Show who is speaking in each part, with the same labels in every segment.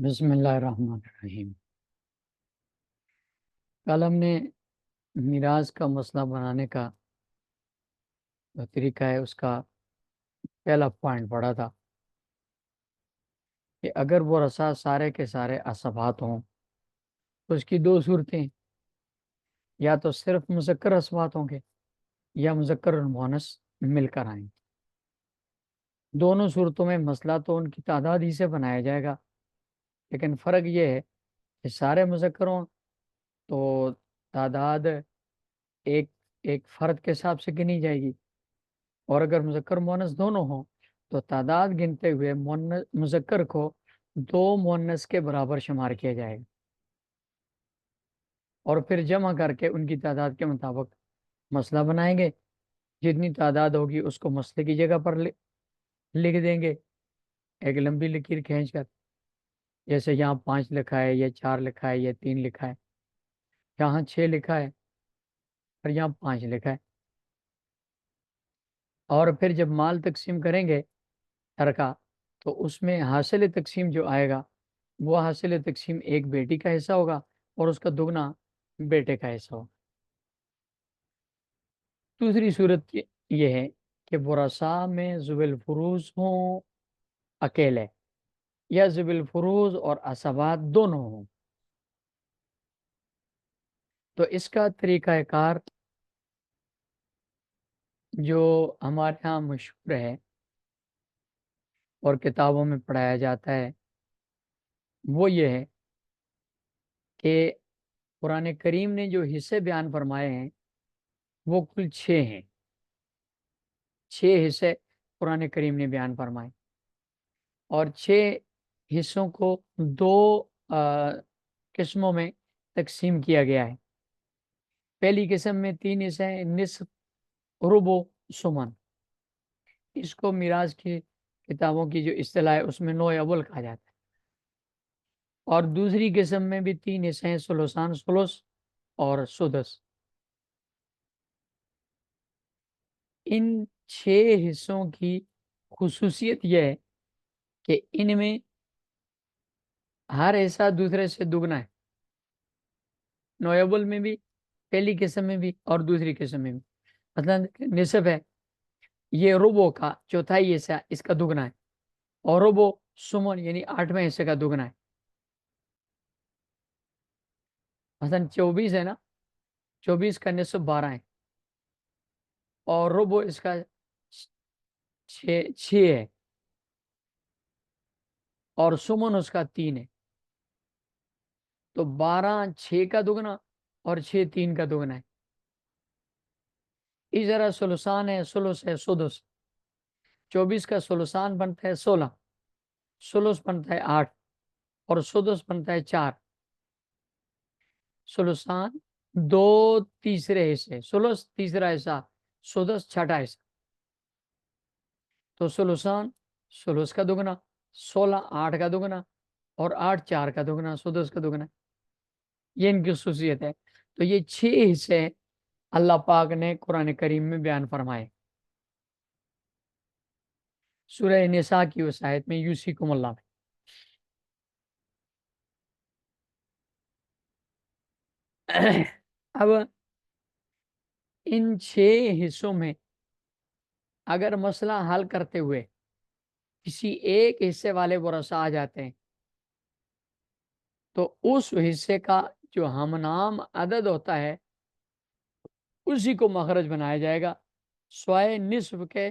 Speaker 1: बिस्मिल्लाहिर्रहमानिर्रहीम। कल हमने मिराज का मसला बनाने का जो तरीका है उसका पहला पॉइंट पढ़ा था कि अगर वो रसा सारे के सारे असबात हों तो उसकी दो सूरतें, या तो सिर्फ मुज़क्कर असबात होंगे या मुज़क्कर और मुअन्नस मिलकर आएंगे। दोनों सूरतों में मसला तो उनकी तादाद ही से बनाया जाएगा, लेकिन फ़र्क ये है कि सारे मुज़क्कर हों तो तादाद एक एक फ़र्द के हिसाब से गिनी जाएगी, और अगर मुज़क्कर मुअन्नस दोनों हों तो तादाद गिनते हुए मुज़क्कर को दो मुअन्नस के बराबर शुमार किया जाएगा, और फिर जमा करके उनकी तादाद के मुताबिक मसला बनाएंगे। जितनी तादाद होगी उसको मसले की जगह पर लिख देंगे, एक लंबी लकीर खींच कर। जैसे यहाँ 5 लिखा है, या 4 लिखा है, या 3 लिखा है, यहाँ 6 लिखा है और यहाँ 5 लिखा है। और फिर जब माल तकसीम करेंगे घर का, तो उसमें हासिल तकसीम जो आएगा वो हासिल तकसीम एक बेटी का हिस्सा होगा और उसका दुगना बेटे का हिस्सा होगा। दूसरी सूरत ये है कि वरसा में ज़ुबिल फुरूज हों अकेले, या ज़ुबिल फुरूज और असबात दोनों हों। तो इसका तरीक़ाकार जो हमारे यहाँ मशहूर है और किताबों में पढ़ाया जाता है वो ये है कि कुरान करीम ने जो हिस्से बयान फरमाए हैं वो कुल 6 हैं। 6 हिस्से कुरान करीम ने बयान फरमाए, और 6 हिस्सों को दो किस्मों में तकसीम किया गया है। पहली किस्म में 3 हिस्से हैं, निस्फ, रुबो, सुमन। इसको मिराज की किताबों की जो इस्तिलाह है उसमें नौ अव्वल कहा जाता है। और दूसरी किस्म में भी 3 हिस्से हैं, सुलुसान, सुलुस और सुदस। इन 6 हिस्सों की खुसूसियत यह है कि इनमें हर हिस्सा दूसरे से दुगना है। नोएबल में भी, पहली किस्म में भी और दूसरी किस्म में भी। मतलब निसब है, ये रुबो का चौथाई हिस्सा इसका दुगना है, और रुबो सुमन यानी 8वें हिस्से का दुगना है। मतलब 24 है ना, 24 का निसब 12 है, और रुबो इसका 6 है, और सुमन उसका 3 है। तो 12 6 का दुगना और 6 3 का दुगना है। इस तरह सुलसान है, सुलुस है, सुदुस। 24 का सुलसान बनता है 16, सुलुस बनता है 8 और सुदुस बनता है 4। सुलसान दो तीसरे हिस्से, सुलुस तीसरा हिस्सा, सुदस छठा हिस्सा। तो सुलसान सुलुस का दुगना, 16 8 का दुगना, और 8 4 का दुगना, सुदस का दुगना। ये इनकी खसूसियत है। तो ये 6 हिस्से अल्लाह पाक ने कुरान करीम में बयान फरमाए। सूरह निसा की उस आयत में यूसिकुमुल्लाह में। अब इन 6 हिस्सों में अगर मसला हल करते हुए किसी एक हिस्से वाले वरसा आ जाते हैं तो उस हिस्से का जो हमनाम अदद होता है उसी को मखरज बनाया जाएगा, स्वाय निस्फ के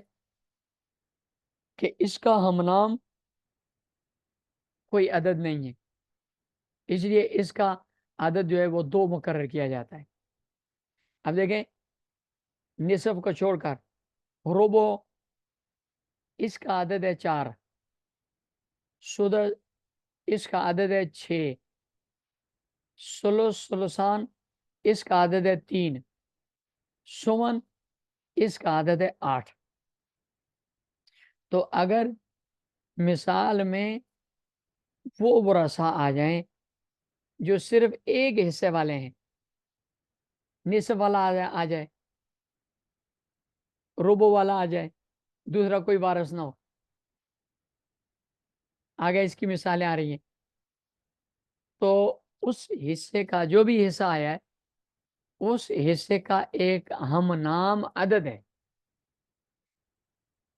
Speaker 1: कि इसका हमनाम कोई अदद नहीं है, इसलिए इसका अदद जो है वो 2 मुकर्रर किया जाता है। अब देखें, निस्फ को छोड़कर रुबो, इसका अदद है 4, सुदस इसका अदद है 6, सुलसान इसका आदत है 3, सुमन इसका आदत है 8। तो अगर मिसाल में वो वरासा आ जाएं जो सिर्फ एक हिस्से वाले हैं, निस्फ वाला आ जाए, रुबो वाला आ जाए, दूसरा कोई वारिस ना हो, आगे इसकी मिसालें आ रही हैं। तो उस हिस्से का जो भी हिस्सा आया है, उस हिस्से का एक हम नाम अदद है,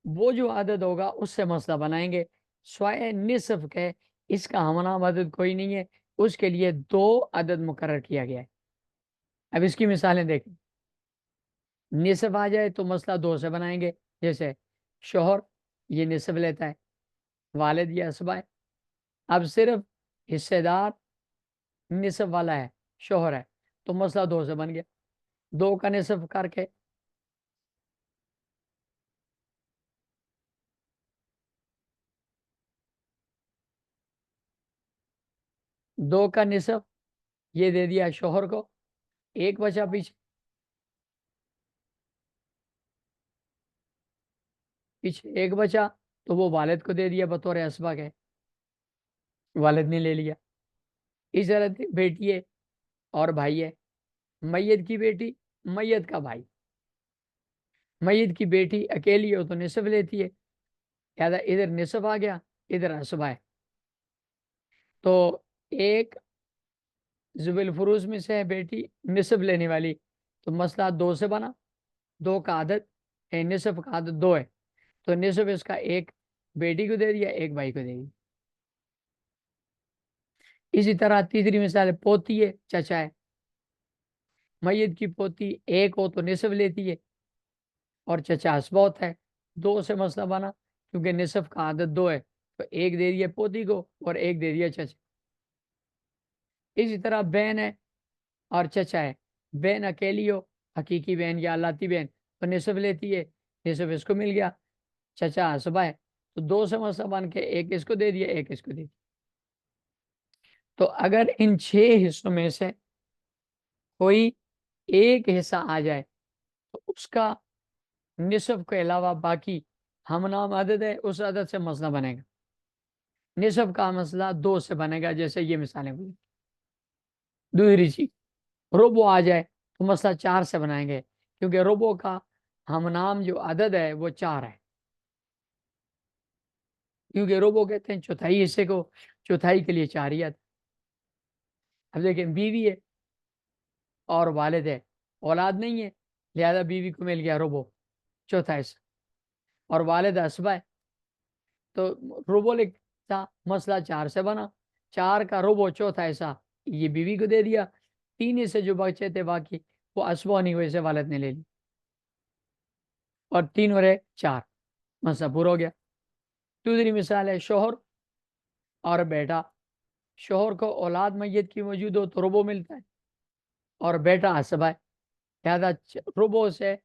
Speaker 1: वो जो अदद होगा उससे मसला बनाएंगे। स्वाय निसफ के इसका हम नाम अदद कोई नहीं है, उसके लिए 2 अदद मुकर्रर किया गया है। अब इसकी मिसालें देखें। निसफ आ जाए तो मसला 2 से बनाएंगे। जैसे शोहर, ये निसफ लेता है, वालिद ये असबा है। अब सिर्फ हिस्सेदार निसफ वाला है, शोहर है, तो मसला 2 से बन गया। 2 का निसफ करके 2 का निसफ ये दे दिया शोहर को, एक बचा पीछे, एक बचा, तो वो वालिद को दे दिया बतौर असबा के, वालिद ने ले लिया। इस तरह बेटी है और भाई है, मैयत की बेटी, मैयत का भाई। मैयत की बेटी अकेली हो तो निसफ लेती है, लिहाजा इधर निसफ आ गया, इधर असबा है। तो एक जुबिल फुरूज में से है बेटी निसफ लेने वाली, तो मसला 2 से बना। 2 का आदत है, निसफ का आदत 2 है, तो निसफ इसका एक बेटी को दे दिया, एक भाई को दे दिया। इसी तरह तीसरी मिसाल है, पोती है, चचा है। मैयत की पोती एक हो तो निसफ लेती है और चचा असबा होता है। 2 से मसला बना, क्योंकि निसफ का आदत 2 है, तो एक दे दिया पोती को और एक दे दिया चचा। इसी तरह बहन है और चचा है। बहन अकेली हो, हकीकी बहन या अल्लाती बहन, तो निसफ लेती है, निसफ इसको मिल गया, चचा असबा है, तो 2 से मसला बन के एक इसको दे दिया, एक इसको दे दिया। तो अगर इन 6 हिस्सों में से कोई एक हिस्सा आ जाए तो उसका निसफ के अलावा बाकी हम नाम अदद है, उस अदद से मसला बनेगा। निसफ का मसला 2 से बनेगा, जैसे ये मिसालें बोली। दूसरी चीज, रोबो आ जाए तो मसला 4 से बनाएंगे, क्योंकि रोबो का हम नाम जो अदद है वो 4 है। क्योंकि रोबो कहते हैं चौथाई हिस्से को, चौथाई के लिए 4 ही आता। अब देखिए, बीवी है और वालिद है, औलाद नहीं है, लिहाजा बीवी को मिल गया रोबो, चौथा हिस्सा, और वालिद असबा है, तो रोबो लिखता, मसला 4 से बना। 4 का रोबो, चौथा हिस्सा ये बीवी को दे दिया। 3 हिस्से जो बचे थे बाकी, वो असबा नहीं हुए से वालिद ने ले ली, और 3 और 1 4, मसला पूरा हो गया। दूसरी मिसाल है शोहर और बेटा। शोहर को औलाद मैयत की मौजूद हो तो रोबो मिलता है, और बेटा असबा है, लिहाजा रोबो से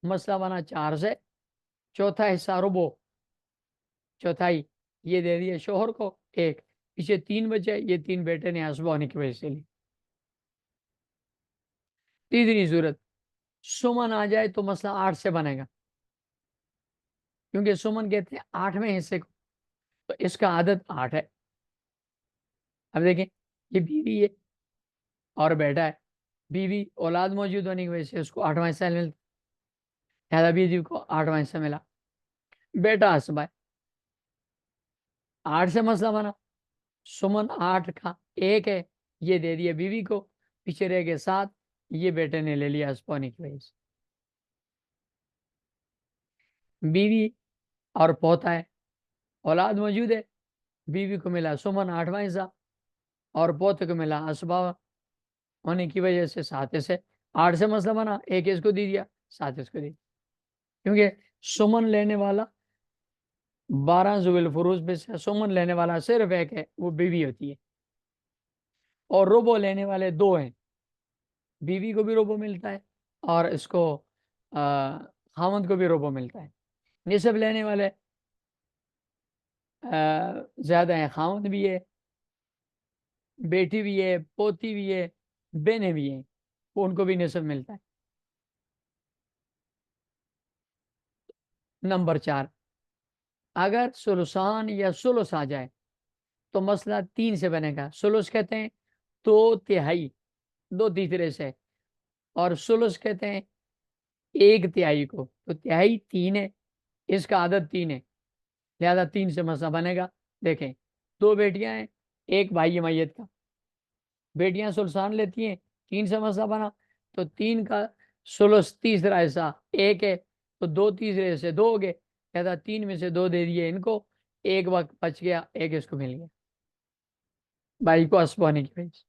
Speaker 1: मसला बना 4 से। चौथा हिस्सा रोबो, चौथाई ये दे दिए शोहर को, एक पीछे 3 बचे, ये 3 बेटे ने असबा होने की वजह से ली। तीसरी सूरत, सुमन आ जाए तो मसला 8 से बनेगा, क्योंकि सुमन कहते हैं 8वें हिस्से को, तो इसका आदत 8 है। अब देखें, ये बीवी है और बेटा है। बीवी औलाद मौजूद होने की वजह से उसको 8वां हिस्सा मिलता, लिहाजा बीवी को 8वां हिस्सा मिला। बेटा असबा है, 8 से मसला बना। सुमन 8 का एक है, ये दे दिया बीवी को, पीछे रह गए 7, ये बेटे ने ले लिया असबा होने की वजह से। बीवी और पोता है, औलाद मौजूद है, बीवी को मिला सुमन 8वां हिस्सा, और पोते को मिला असबा होने की वजह से 7 से। 8 से मसला बना, एक इसको दे दिया, 7 इसको दे दिया, क्योंकि सुमन लेने वाला 12 जुबिल फुरूज में से सुमन लेने वाला सिर्फ एक है, वो बीवी होती है, और रोबो लेने वाले 2 हैं। बीवी को भी रोबो मिलता है और इसको खामद को भी रोबो मिलता है। निसब लेने वाले ज्यादा है, खामद भी है, बेटी भी है, पोती भी है, बहनें भी हैं, उनको भी निसब मिलता है। नंबर 4, अगर सुलसान या सुलुस आ जाए तो मसला 3 से बनेगा। सुलुस कहते हैं 2/3, 2/3 से, और सुलुस कहते हैं 1/3 को, तो तिहाई 3 है, इसका आदत 3 है, लिहाजा 3 से मसला बनेगा। देखें, 2 बेटियां हैं, एक भाई है मैयत का, बेटियां सुलसान लेती हैं, 3 से मसला बना। तो 3 का सुलस तीसरा हिस्सा 1 है, तो 2 तीसरे से 2 हो गए, कहता 3 में से 2 दे दिए इनको, 1 वक्त बच गया, 1 इसको मिल गया, भाई को असबानी की वजह से।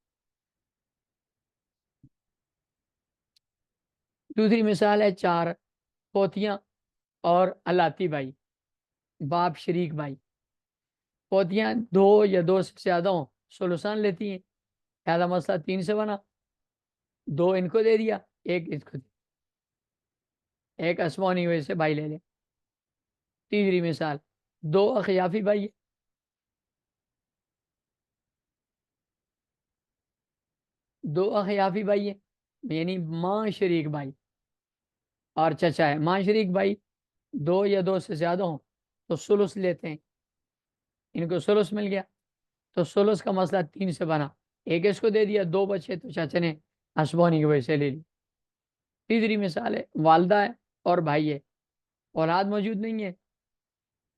Speaker 1: दूसरी मिसाल है 4 पोतियां और अलाती भाई, बाप शरीक भाई। पोतियां 2 या 2 से ज्यादा हो सुलसान लेती हैं, पहला मसला 3 से बना, 2 इनको दे दिया, 1 इसको दे, 1 असमानी वजह से भाई ले ले। तीसरी मिसाल 2 अखियाफी भाई, 2 अखियाफी भाई है, यानी माँ शरीक भाई और चचा है। माँ शरीक भाई 2 या 2 से ज्यादा हो तो सुलुस लेते हैं, इनको सुलुस मिल गया, तो सुलुस का मसला 3 से बना, 1 इसको दे दिया, 2 बचे तो चाचा ने असबानी की वजह से ले ली। तीसरी मिसाल है वालदा है और भाई है, औलाद मौजूद नहीं है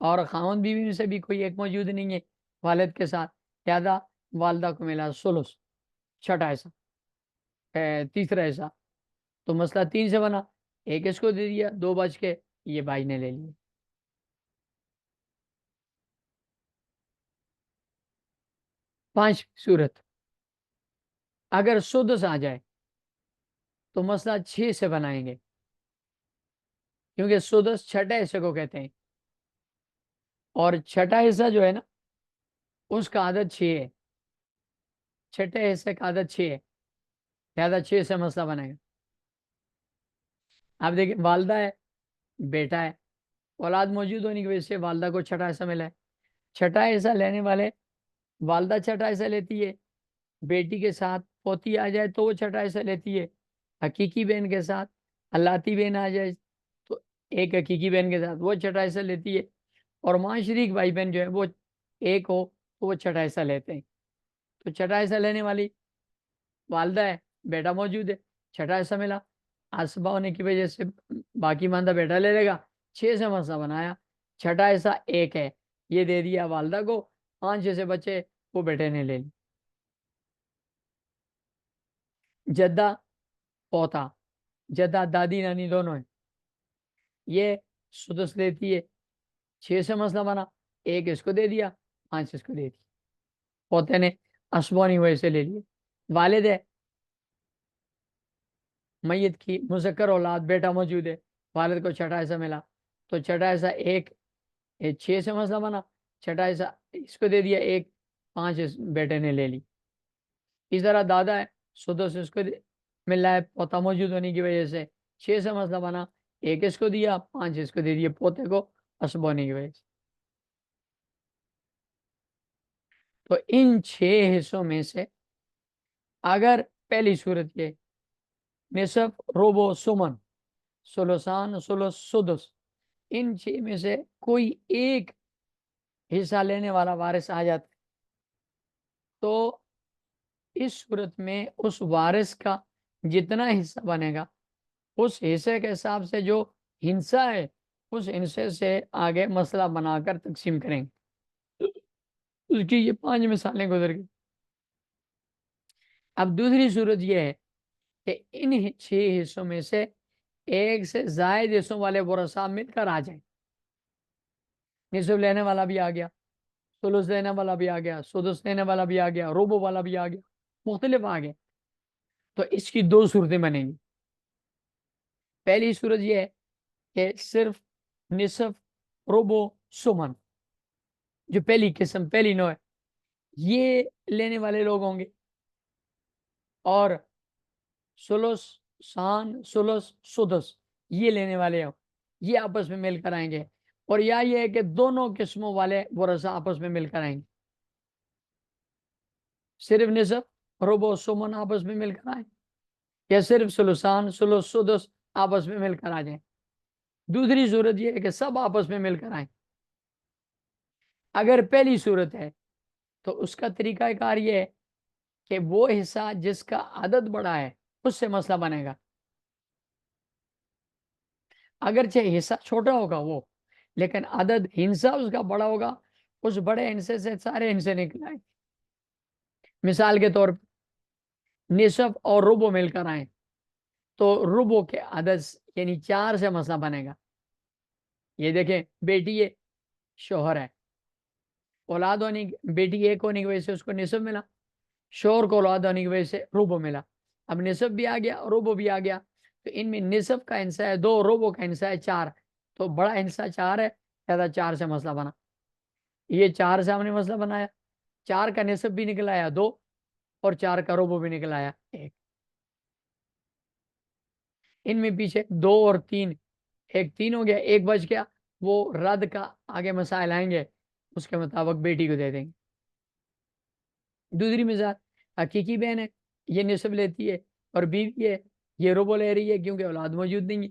Speaker 1: और खावन बीवी में से भी कोई एक मौजूद नहीं है वालिद के साथ, लिहाजा वालदा को मिला सुलुस, छठा ऐसा, तीसरा ऐसा। तो मसला 3 से बना, 1 इसको दे दिया, 2 बच के ये भाई ने ले लिए। पांच सूरत, अगर सुदस आ जाए तो मसला 6 से बनाएंगे, क्योंकि सुदस छठे हिस्से को कहते हैं, और छठा हिस्सा जो है ना उसका आदत 6 है, छठे हिस्से का आदत 6 है, लिहाजा 6 से मसला बनेगा। आप देखिए वालदा है, बेटा है, औलाद मौजूद होने की वजह से वालदा को छठा हिस्सा मिला है। छठा हिस्सा लेने वाले, वालदा छठा हिस्सा लेती है, बेटी के साथ पोती आ जाए तो वो छठा हिस्सा लेती है, हकीकी बहन के साथ अल्लाती बहन आ जाए तो एक हकीकी बहन के साथ वो छठा हिस्सा लेती है, और माँ शरीक भाई बहन जो है वो एक हो तो वो छठा हिस्सा लेते हैं। तो छठा हिस्सा लेने वाली वालदा है, बेटा मौजूद है, छठा हिस्सा मिला, आसबा होने की वजह से बाकी मानदा बेटा ले लेगा, 6 से मसला बनाया, छठा हिस्सा 1 है, ये दे दिया वालदा को, 5 जैसे बचे वो बेटे ने ले ली। जद्दा पोता, जद्दा दादी नानी दोनों है, ये सुदस लेती है, 6 से मसला बना, 1 इसको दे दिया, 5 इसको दे दिया, पोते ने असबानी वजह से ले लिए। वालिद है, मैयत की मुज़क्कर औलाद बेटा मौजूद है, वालिद को छठा हिस्सा मिला, तो छठा हिस्सा 1, 6 से मसला बना, छठा हिस्सा इसको दे दिया, 1, 5 इस बेटे ने ले ली। इस तरह दादा है, सुदस इसको मिल रहा है पोता मौजूद होने की वजह से, 6 से मसला बना, 1 इसको दिया, 5 इसको दे दिए पोते को असब होने की वजह से। तो इन 6 हिस्सों में से अगर पहली सूरत ये निसफ रोबो सुमन सुलसान सुलस सुदस, इन 6 में से कोई एक हिस्सा लेने वाला वारिस आ जाता है, तो इस सूरत में उस वारिस का जितना हिस्सा बनेगा उस हिस्से के हिसाब से जो हिंसा है उस हिस्से से आगे मसला बनाकर तकसीम करेंगे। उसकी ये 5 मिसालें गुजर गई। अब दूसरी सूरत यह है कि इन 6 हिस्सों में से एक से ज्यादा हिस्सों वाले वरसा मिलकर आ जाए, निसफ लेने वाला भी आ गया, सुलुस लेने वाला भी आ गया, सुदस लेने वाला भी आ गया, रोबो वाला भी आ गया, मुख्तलिफ आ गए, तो इसकी 2 सूरतें बनेंगी। पहली सूरत यह है कि सिर्फ निसफ रोबो सुमन, जो पहली किस्म पहली नौ है, ये लेने वाले लोग होंगे, और सुलुस सान सुलुस सुदस ये लेने वाले हो, ये आपस में मिलकर आएंगे, और या ये है कि दोनों किस्मों वाले वरसा आपस में मिलकर आएंगे, सिर्फ निसफ रुबो सुमन आपस में मिलकर आए, या सिर्फ सुलसान सुलुस सुदस आपस में मिलकर आ जाए। दूसरी सूरत यह है कि सब आपस में मिलकर आए। अगर पहली सूरत है तो उसका तरीकाकार ये है कि वो हिस्सा जिसका आदत बड़ा है उससे मसला बनेगा, अगरचे हिस्सा छोटा होगा वो, लेकिन आदत हिंसा उसका बड़ा होगा, उस बड़े हिस्से से सारे हिस्से निकल आए। मिसाल के तौर पर निसफ और रुबो मिलकर आए तो रुबो के अदद यानी 4 से मसला बनेगा। ये देखें, बेटी है, शोहर है, औलाद होने बेटी एक होने की वजह से उसको निसफ मिला, शोहर को औलाद होने की वजह से रुबो मिला। अब निसफ भी आ गया, रुबो भी आ गया, तो इनमें निसफ का हिस्सा है 2, रुबो का हिस्सा है 4, तो बड़ा हिस्सा 4 है, ज्यादा 4 से मसला बना। ये 4 से हमने मसला बनाया, 4 का निसफ भी निकल आया 2, और 4 का रुबो भी निकल आया 1। इनमें पीछे 2 और 3, एक 3 हो गया, एक बच गया, वो रद्द का आगे मसाइल आएंगे, उसके मुताबिक बेटी को दे देंगे। दूसरी मिसाल, हकीकी बहन है, ये निसब लेती है, और बीवी है, ये रुबो ले रही है क्योंकि औलाद मौजूद नहीं है,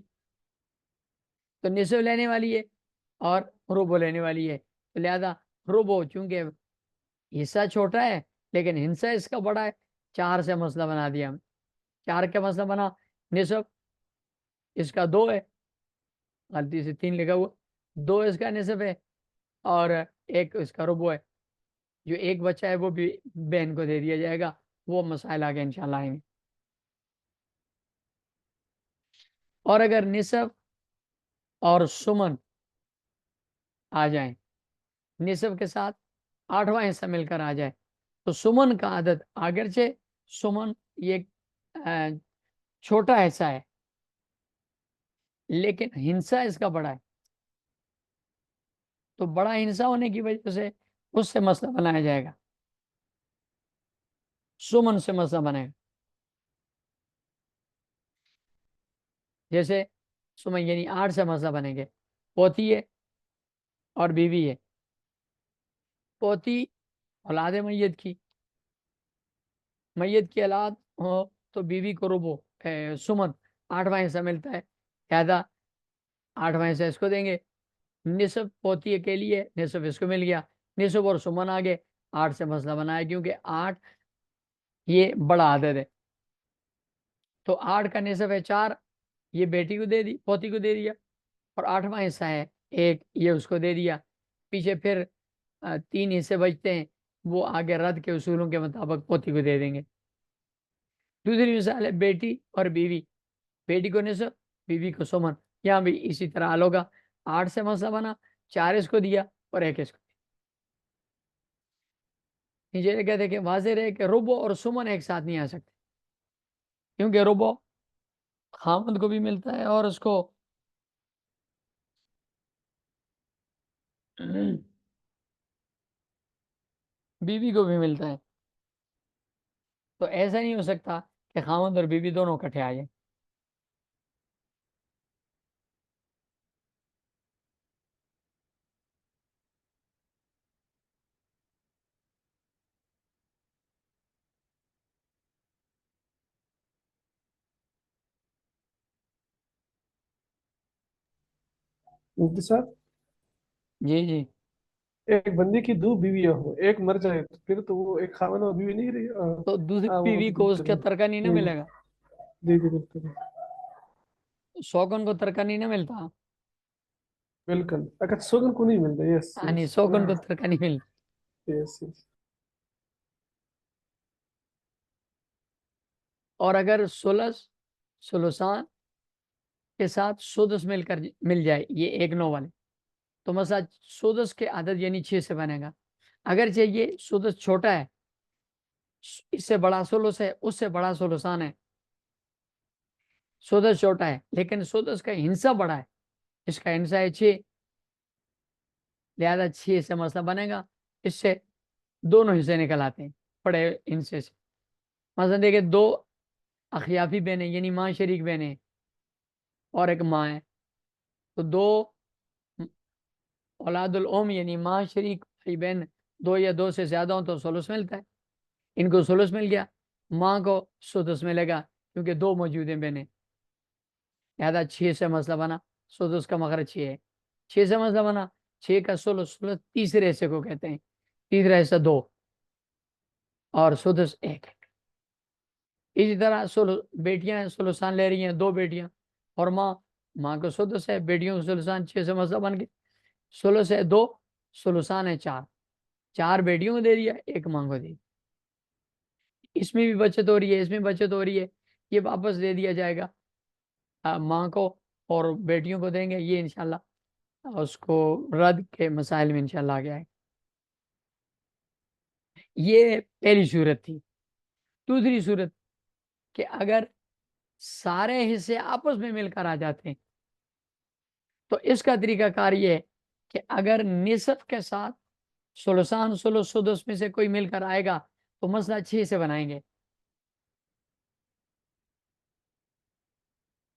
Speaker 1: तो निसब लेने वाली है और रुबो लेने वाली है, तो लिहाजा रुबो चूंकि हिस्सा छोटा है लेकिन हिस्सा इसका बड़ा है, 4 से मसला बना दिया हमने। 4 का मसला बना, निसब इसका 2 है, गलती से 3 लिखा हुआ, 2 इसका निसब है, और 1 इसका रुबो है। जो एक बच्चा है वो भी बहन को दे दिया जाएगा। वो मसाइल आगे इंशाल्लाह आएंगे। और अगर निसब और सुमन आ जाए, निसब के साथ 8वां हिस्सा मिलकर आ जाए, तो सुमन का आदत, अगरचे सुमन ये छोटा हिस्सा है लेकिन हिंसा इसका बड़ा है, तो बड़ा हिंसा होने की वजह से उससे मसला बनाया जाएगा, सुमन से मसला बनेगा। जैसे सुमन यानी 8 से मसला बनेंगे, पोती है और बीवी है, पोती औलाद मैयत की, मैयत की औलाद हो तो बीवी को रुबो सुमन 8वां हिस्सा मिलता है, लिहाजा 8वां हिस्सा इसको देंगे। निसब पोती के लिए निसब इसको मिल गया, निसब और सुमन आगे 8 से मसला बनाया क्योंकि 8 ये बड़ा आदद है, तो 8 का निसब है 4, ये बेटी को दे दी, पोती को दे दिया, और 8वां हिस्सा है 1, ये उसको दे दिया। पीछे फिर 3 हिस्से बचते हैं, वो आगे रद्द के उसूलों के मुताबिक पोती को दे देंगे। दूसरी मिसाल है बेटी और बीवी, बेटी को निसब, बीवी को सुमन, यहाँ भी इसी तरह हाल होगा। 8 से मसला बना, 4 इसको दिया और 1 इसको। नीचे कहते कि वाज़ेह रहे कि रुबो और सुमन एक साथ नहीं आ सकते, क्योंकि रुबो खामद को भी मिलता है और उसको बीवी को भी मिलता है, तो ऐसा नहीं हो सकता कि खामद और बीवी दोनों इकट्ठे आ जाए।
Speaker 2: मुफ्ती साहब,
Speaker 1: जी जी।
Speaker 2: एक बंदी की 2 बीवियां हो, एक मर जाए तो फिर तो वो एक खावन और बीवी नहीं रही।
Speaker 1: तो दूसरी
Speaker 2: हाँ, वो
Speaker 1: बीवी
Speaker 2: तो
Speaker 1: को
Speaker 2: बिल्कुल
Speaker 1: उसका
Speaker 2: है।
Speaker 1: तरका नहीं ना मिलेगा,
Speaker 2: जी जी बिल्कुल।
Speaker 1: शौकन को तरका नहीं ना मिलता।
Speaker 2: बिल्कुल, अगर सोगन को नहीं मिलता। यस
Speaker 1: हाँ नहीं,
Speaker 2: यस
Speaker 1: शौकन को तरका नहीं मिलता।
Speaker 2: Yes yes.
Speaker 1: और अगर सुलस सुलसान के साथ सुदस मिलकर मिल जाए, ये 1 9 वाले, तो मसला सुदस के आदत यानी 6 से बनेगा। अगर चाहिए सुदस छोटा है, इससे बड़ा सुलस है, उससे बड़ा सुलसान है, सुदस छोटा है लेकिन सुदस का हिस्सा बड़ा है, इसका हिस्सा है 6, लिहाजा 6 से मसला बनेगा। इससे दोनों हिस्से निकल आते हैं बड़े हिस्से से। मसलन देखिए, 2 अखियाफी बहनें यानी माँ शरीक बहनें और एक माँ है, तो 2 औलादुल उम यानी माँ शरीक भाई बहन 2 या 2 से ज्यादा हो तो सुलुस मिलता है, इनको सुलुस मिल गया, माँ को सुदस मिलेगा क्योंकि 2 मौजूद हैं बहनें, लिहाजा 6 से मसला बना। सुदस का मखरज 6 है, 6 से मसला बना, 6 का सुलुस, सुलुस तीसरे हिस्से को कहते हैं, तीसरा हिस्सा 2 और सुदस 1 है। इसी तरह बेटियां सुलुसान ले रही हैं, 2 बेटियां और माँ, माँ को सुदस है, बेटियों को सुलुसान, 6 से मसला बन गया। सुलुस है 2, सुलुसान है 4, 4 बेटियों को दे दिया, 1 माँ को दे दिया। इसमें भी बचत हो रही है, इसमें बचत हो रही है, ये वापस दे दिया जाएगा माँ को, और बेटियों को देंगे, ये इंशाल्लाह उसको रद्द के मसाइल में इंशाल्लाह आ गया है। ये पहली सूरत थी। दूसरी सूरत कि अगर सारे हिस्से आपस में मिलकर आ जाते हैं, तो इसका तरीकाकार ये है कि अगर निसफ के साथ सुलसान सुलस सुदस में से कोई मिलकर आएगा तो मसला 6 से बनाएंगे।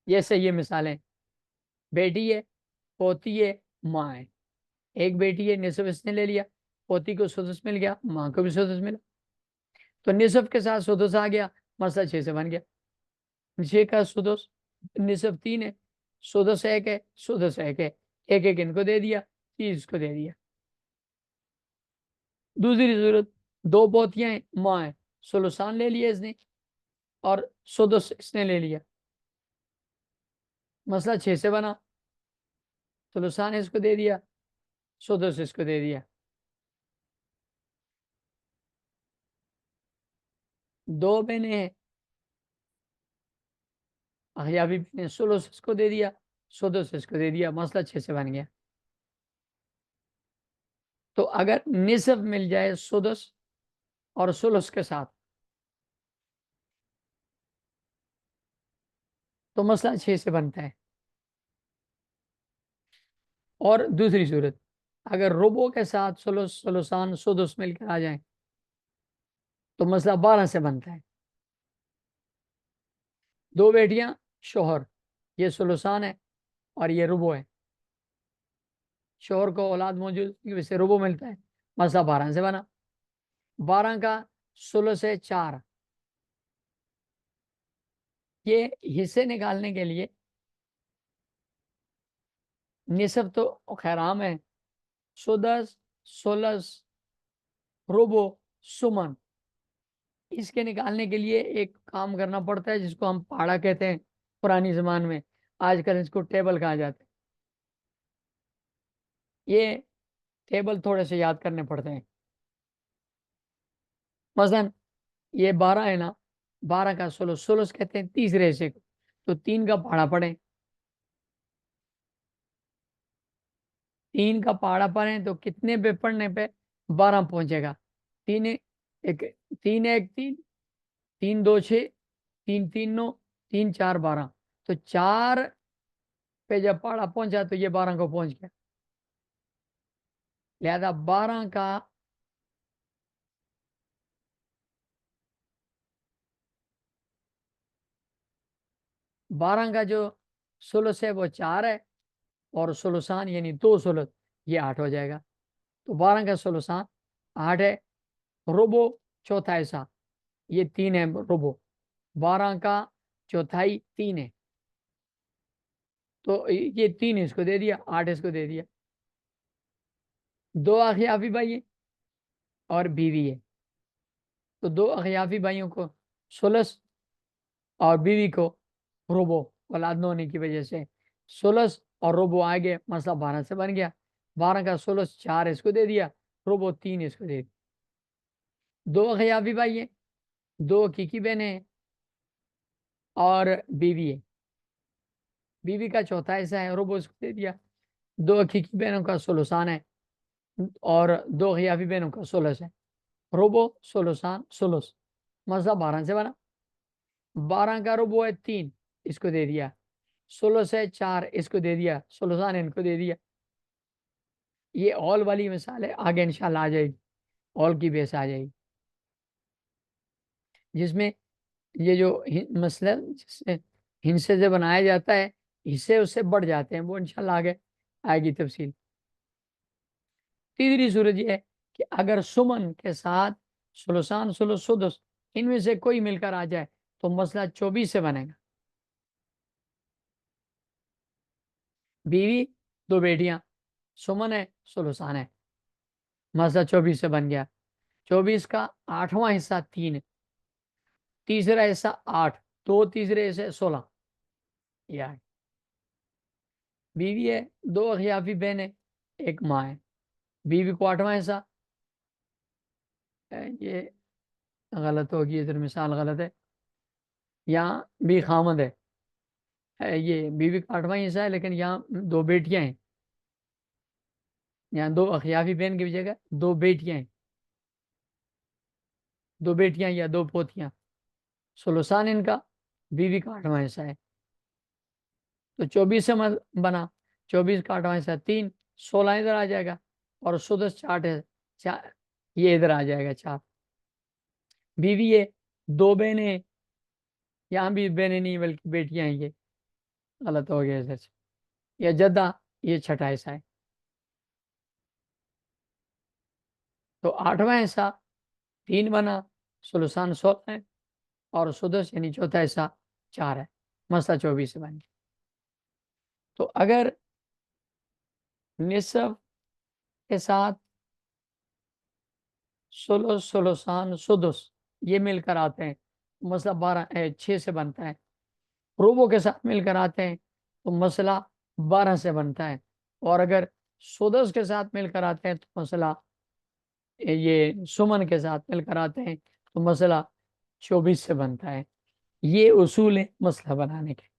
Speaker 1: जैसे ये मिसालें, बेटी है, पोती है, माँ है। एक बेटी है, निसफ इसने ले लिया, पोती को सुदस मिल गया, माँ को भी सुदस मिला, तो निसफ के साथ सुदस आ गया, मसला 6 से बन गया। 6 का सुदस, निसफ 3 है, सुदस 1 है, सुदस 1 है, एक एक इनको दे दिया, 30 इसको दे दिया। दूसरी सूरत, 2 पोतियां हैं, माँ है, सुलसान ले लिया इसने और सुदस इसने ले लिया, मसला 6 से बना। सुलसान इसको दे दिया, सुदस इसको दे दिया। 2 बहनें हैं, अहयाबी ने सुलस इसको दे दिया, सुदस इसको दे दिया, मसला 6 से बन गया। तो अगर निसफ मिल जाए सुदस और सुलस के साथ तो मसला 6 से बनता है। और दूसरी सूरत, अगर रुबो के साथ सुलस सुलसान सुदस मिलकर आ जाए तो मसला 12 से बनता है। 2 बेटियां, शोहर, ये सुलसान है और ये रुबो है, शोहर को औलाद मौजूद की वजह से रुबो मिलता है, मसला 12 से बना। 12 का सुलस है 4, ये हिस्से निकालने के लिए निसब तो खैर आम है, सुदस, सुलस, रुबो, सुमन, इसके निकालने के लिए एक काम करना पड़ता है जिसको हम पाड़ा कहते हैं पुरानी जमान में, आजकल इसको टेबल कहा जाता है। ये टेबल थोड़े से याद करने पड़ते हैं। मसलन ये 12 है ना, 12 का सुलस, सुलस कहते हैं तीसरे हिस्से को, तो 3 का पाड़ा पड़े, 3 का पाड़ा पड़े तो कितने पे पढ़ने पे 12 पहुंचेगा। 3 एक, 3 1 3, 3 2 6, 3 3 9, 3 4 12, तो 4 पे जब पाड़ा पहुंचा तो ये 12 को पहुंच गया। लिहाजा 12 का जो सुलस है वो 4 है, और सुलसान यानी 2 सुलस, ये 8 हो जाएगा। तो 12 का सुलसान 8 है। रुबो चौथा हिस्सा, ये 3 है रुबो, 12 का चौथाई 3 है, तो ये 3 इसको दे दिया, 8 इसको दे दिया। 2 अखियाफी भाई है और बीवी है, तो 2 अखियाफी भाइयों को सुलस और बीवी को रुबो, औलाद न होने की वजह से सुलस और रुबो आ गए, मसला 12 से बन गया। 12 का सुलस 4 इसको दे दिया, रुबो 3 इसको दे दिया। 2 अखियाफी भाई है, 2 हकीकी बहनें हैं और बीवी है, बीवी का चौथा हिस्सा है, रुबो इसको दे दिया। 2 हकीकी बहनों का सुलसान है और 2 खियाफी बहनों का सुलस है, रुबो सुलसान सुलस, मसला 12 से बना। 12 का रुबो है 3, इसको दे दिया, सुलस है 4, इसको दे दिया, सुलसान इनको दे दिया। ये ऑल वाली मिसाल है, आगे इंशाल्लाह आ जाएगी, ऑल की बेस आ जाएगी, जिसमें ये जो मसला जिससे हिस्से से बनाया जाता है, हिस्से उससे बढ़ जाते हैं, वो इंशाल्लाह आगे आएगी तफसील। तीसरी सूरत ये है कि अगर सुमन के साथ सुलसान सुलस सुदस इनमें से कोई मिलकर आ जाए तो मसला 24 से बनेगा। बीवी, 2 बेटियां, सुमन है, सुलसान है, मसला 24 से बन गया। 24 का 8वां हिस्सा 3 है, तीसरा हिस्सा 8, 2 तीसरे हिस्से 16, यह बीवी है, 2 अखियाफी बहन है, एक माँ है, बीवी को 8वां हिस्सा, ये गलत होगी, इधर मिसाल गलत है। यहाँ भी खामद है, ये बीवी का 8वां हिस्सा है, लेकिन यहाँ 2 बेटियां हैं। यहाँ 2 अखियाफी बहन की जगह 2 बेटियां हैं, 2 बेटियां या 2 पोतियां। सुलुसान इनका, बीवी का 8वां हिस्सा है। तो 24 से बना, 24 का 8वां हिस्सा 3, 16 इधर आ जाएगा, और सुदस 4 है, 4 ये इधर आ जाएगा 4। बीवी है, 2 बहनें, यहाँ भी बहनें नहीं बल्कि बेटियां हैं, ये गलत हो गया इधर से। या जद्दा, ये 6ठा हिस्सा है। तो 8वां हिस्सा 3 बना, सुलसान 16 है, और सुदस यानी चौथा हिस्सा 4 है। मसला 24 से बन गया। तो अगर निसफ के साथ सुलसान सुदस ये मिलकर आते हैं, तो मसला 6 से बनता है। रूबों के साथ मिलकर आते हैं तो मसला 12 से बनता है। और अगर सुदस के साथ मिलकर आते हैं तो मसला, ये सुमन के साथ मिलकर आते हैं तो मसला 24 से बनता है। ये उसूल है मसला बनाने के।